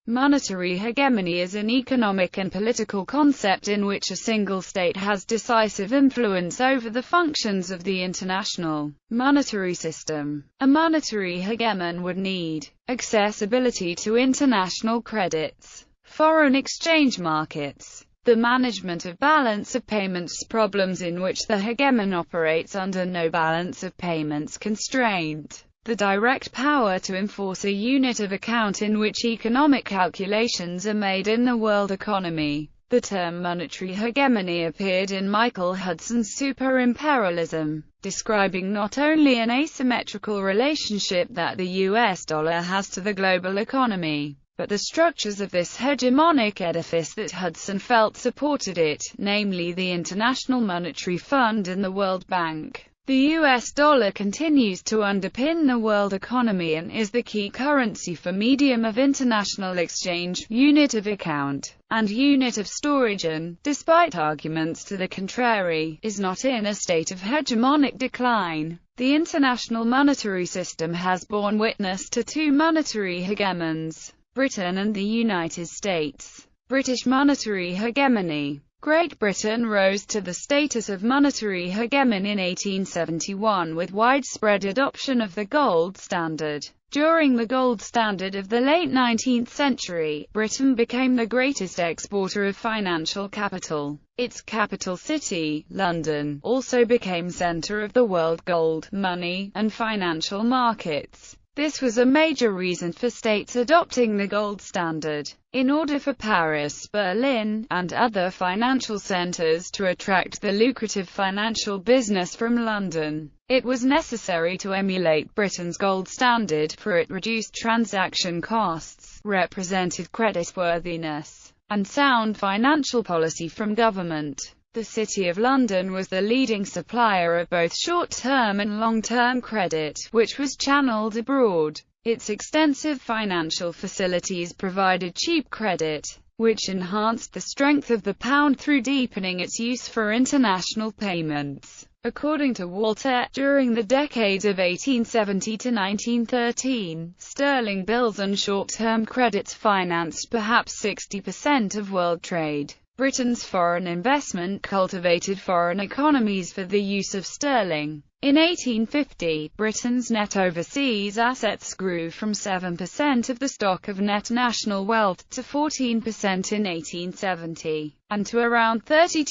Monetary hegemony is an economic and political concept in which a single state has decisive influence over the functions of the international monetary system. A monetary hegemon would need accessibility to international credits, foreign exchange markets, the management of balance of payments problems in which the hegemon operates under no balance of payments constraint, the direct power to enforce a unit of account in which economic calculations are made in the world economy. The term monetary hegemony appeared in Michael Hudson's Super-Imperialism, describing not only an asymmetrical relationship that the US dollar has to the global economy, but the structures of this hegemonic edifice that Hudson felt supported it, namely the International Monetary Fund and the World Bank. The US dollar continues to underpin the world economy and is the key currency for medium of international exchange, unit of account, and unit of storage and, despite arguments to the contrary, is not in a state of hegemonic decline. The international monetary system has borne witness to two monetary hegemons, Britain and the United States. British monetary hegemony. Great Britain rose to the status of monetary hegemon in 1871 with widespread adoption of the gold standard. During the gold standard of the late 19th century, Britain became the greatest exporter of financial capital. Its capital city, London, also became centre of the world gold, money, and financial markets. This was a major reason for states adopting the gold standard. In order for Paris, Berlin, and other financial centers to attract the lucrative financial business from London, it was necessary to emulate Britain's gold standard, for it reduced transaction costs, represented creditworthiness, and sound financial policy from government. The City of London was the leading supplier of both short-term and long-term credit, which was channeled abroad. Its extensive financial facilities provided cheap credit, which enhanced the strength of the pound through deepening its use for international payments. According to Walter, during the decades of 1870 to 1913, sterling bills and short-term credits financed perhaps 60% of world trade. Britain's foreign investment cultivated foreign economies for the use of sterling. In 1850, Britain's net overseas assets grew from 7% of the stock of net national wealth to 14% in 1870, and to around 32%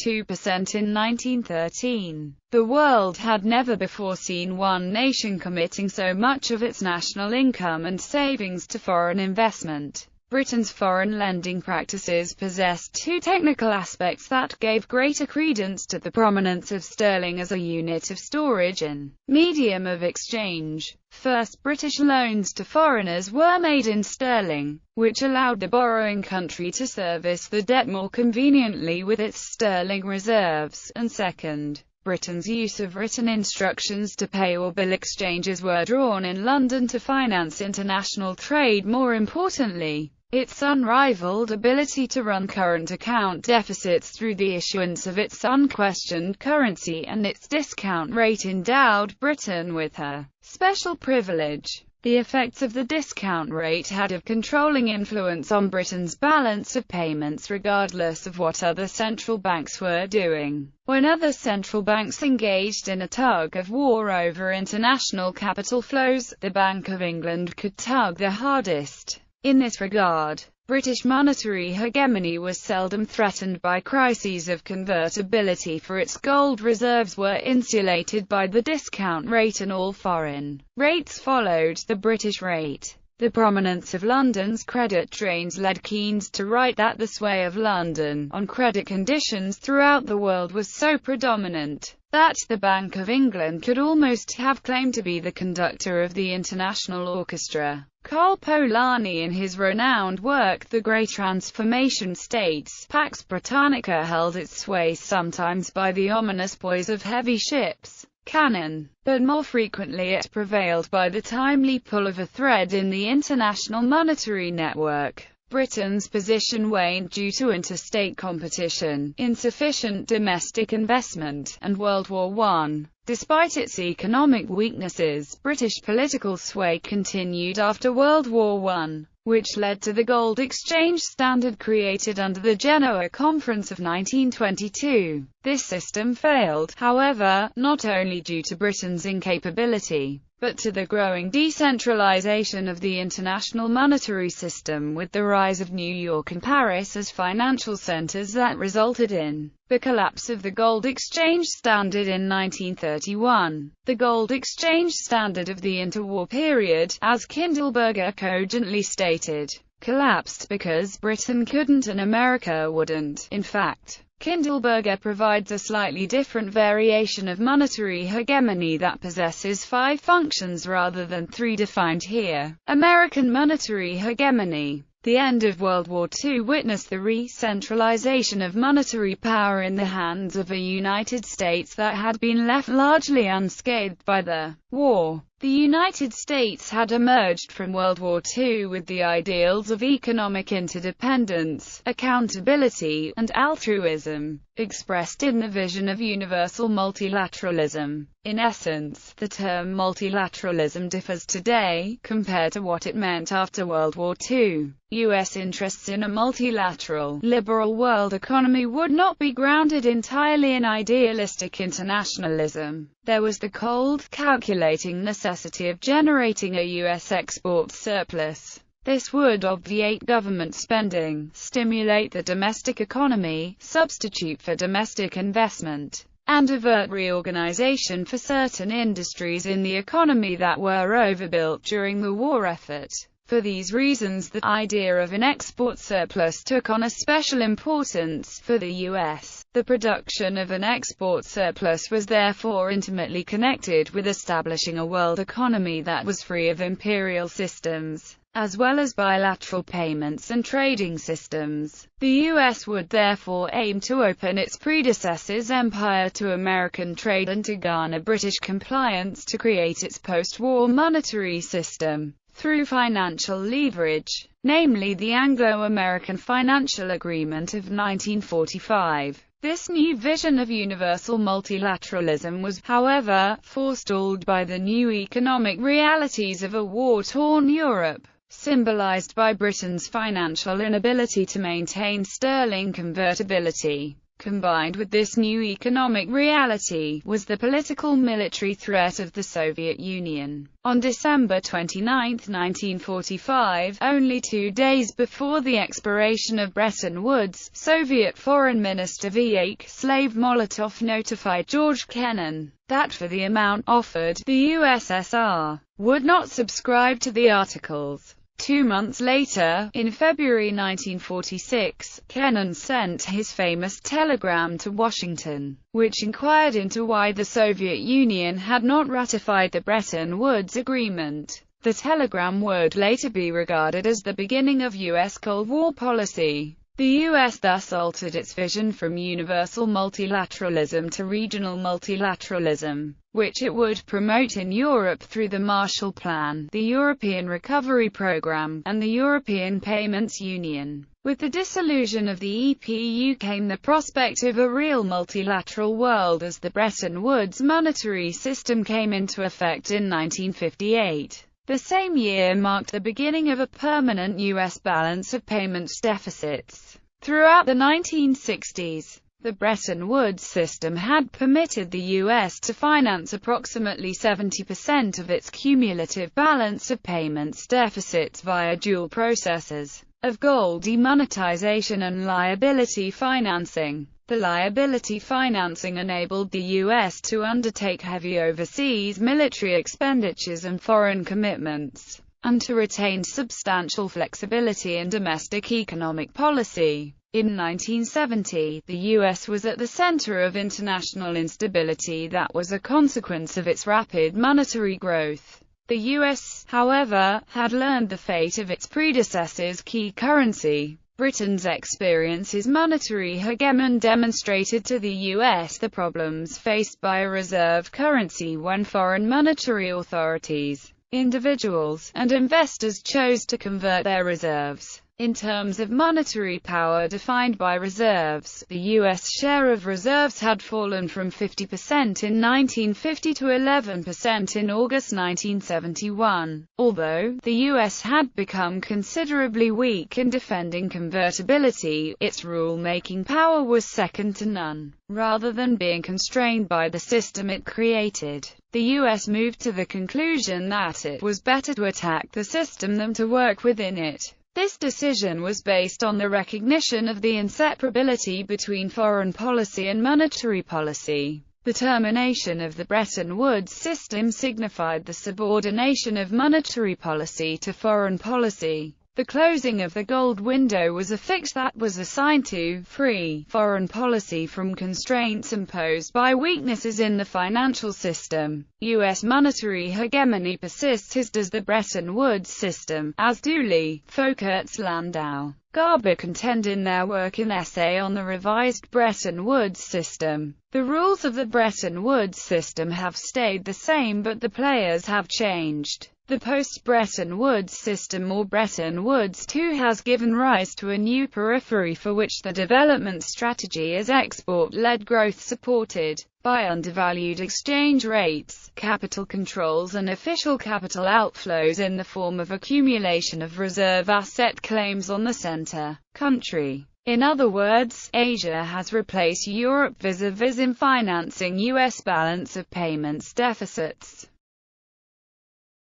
in 1913. The world had never before seen one nation committing so much of its national income and savings to foreign investment. Britain's foreign lending practices possessed two technical aspects that gave greater credence to the prominence of sterling as a unit of storage and medium of exchange. First, British loans to foreigners were made in sterling, which allowed the borrowing country to service the debt more conveniently with its sterling reserves, and second, Britain's use of written instructions to pay or bill exchanges were drawn in London to finance international trade. More importantly, its unrivaled ability to run current account deficits through the issuance of its unquestioned currency and its discount rate endowed Britain with a special privilege. The effects of the discount rate had a controlling influence on Britain's balance of payments regardless of what other central banks were doing. When other central banks engaged in a tug-of-war over international capital flows, the Bank of England could tug the hardest. In this regard, British monetary hegemony was seldom threatened by crises of convertibility, for its gold reserves were insulated by the discount rate and all foreign rates followed the British rate. The prominence of London's credit drains led Keynes to write that the sway of London on credit conditions throughout the world was so predominant that the Bank of England could almost have claimed to be the conductor of the international orchestra. Carl Polanyi, in his renowned work The Great Transformation, states, Pax Britannica held its sway sometimes by the ominous poise of heavy ships, cannon, but more frequently it prevailed by the timely pull of a thread in the international monetary network. Britain's position waned due to interstate competition, insufficient domestic investment, and World War I. Despite its economic weaknesses, British political sway continued after World War I. which led to the gold exchange standard created under the Genoa Conference of 1922. This system failed, however, not only due to Britain's incapability, but to the growing decentralization of the international monetary system, with the rise of New York and Paris as financial centers that resulted in the collapse of the gold exchange standard in 1931. The gold exchange standard of the interwar period, as Kindleberger cogently stated, collapsed because Britain couldn't and America wouldn't. In fact, Kindleberger provides a slightly different variation of monetary hegemony that possesses 5 functions rather than 3 defined here. American monetary hegemony. The end of World War II witnessed the re-centralization of monetary power in the hands of a United States that had been left largely unscathed by the war. The United States had emerged from World War II with the ideals of economic interdependence, accountability, and altruism, expressed in the vision of universal multilateralism. In essence, the term multilateralism differs today, compared to what it meant after World War II. U.S. interests in a multilateral, liberal world economy would not be grounded entirely in idealistic internationalism. There was the cold, calculating necessity of generating a U.S. export surplus. This would obviate government spending, stimulate the domestic economy, substitute for domestic investment, and avert reorganization for certain industries in the economy that were overbuilt during the war effort. For these reasons, the idea of an export surplus took on a special importance for the U.S. The production of an export surplus was therefore intimately connected with establishing a world economy that was free of imperial systems, as well as bilateral payments and trading systems. The U.S. would therefore aim to open its predecessor's empire to American trade and to garner British compliance to create its post-war monetary system through financial leverage, namely the Anglo-American Financial Agreement of 1945. This new vision of universal multilateralism was, however, forestalled by the new economic realities of a war-torn Europe, symbolized by Britain's financial inability to maintain sterling convertibility. Combined with this new economic reality, was the political military threat of the Soviet Union. On December 29, 1945, only 2 days before the expiration of Bretton Woods, Soviet Foreign Minister Vyacheslav Molotov notified George Kennan that for the amount offered, the USSR would not subscribe to the articles. 2 months later, in February 1946, Kennan sent his famous telegram to Washington, which inquired into why the Soviet Union had not ratified the Bretton Woods Agreement. The telegram would later be regarded as the beginning of U.S. Cold War policy. The U.S. thus altered its vision from universal multilateralism to regional multilateralism, which it would promote in Europe through the Marshall Plan, the European Recovery Programme, and the European Payments Union. With the dissolution of the EPU came the prospect of a real multilateral world as the Bretton Woods monetary system came into effect in 1958. The same year marked the beginning of a permanent U.S. balance of payments deficits. Throughout the 1960s, the Bretton Woods system had permitted the U.S. to finance approximately 70% of its cumulative balance of payments deficits via dual processes of gold demonetization and liability financing. The liability financing enabled the U.S. to undertake heavy overseas military expenditures and foreign commitments, and to retain substantial flexibility in domestic economic policy. In 1970, the U.S. was at the center of international instability that was a consequence of its rapid monetary growth. The U.S., however, had learned the fate of its predecessor's key currency. Britain's experience as monetary hegemon demonstrated to the U.S. the problems faced by a reserve currency when foreign monetary authorities, individuals, and investors chose to convert their reserves In terms of monetary power defined by reserves, the U.S. share of reserves had fallen from 50% in 1950 to 11% in August 1971. Although the U.S. had become considerably weak in defending convertibility, its rule-making power was second to none. Rather than being constrained by the system it created, the U.S. moved to the conclusion that it was better to attack the system than to work within it. This decision was based on the recognition of the inseparability between foreign policy and monetary policy. The termination of the Bretton Woods system signified the subordination of monetary policy to foreign policy. The closing of the gold window was a fix that was assigned to free foreign policy from constraints imposed by weaknesses in the financial system. U.S. monetary hegemony persists as does the Bretton Woods system, as do Lee, Folkerts, Landau, Garber contend in their work in Essay on the Revised Bretton Woods System. The rules of the Bretton Woods system have stayed the same but the players have changed. The post-Bretton Woods system, or Bretton Woods II, has given rise to a new periphery for which the development strategy is export-led growth supported by undervalued exchange rates, capital controls and official capital outflows in the form of accumulation of reserve asset claims on the center country. In other words, Asia has replaced Europe vis-a-vis in financing U.S. balance of payments deficits.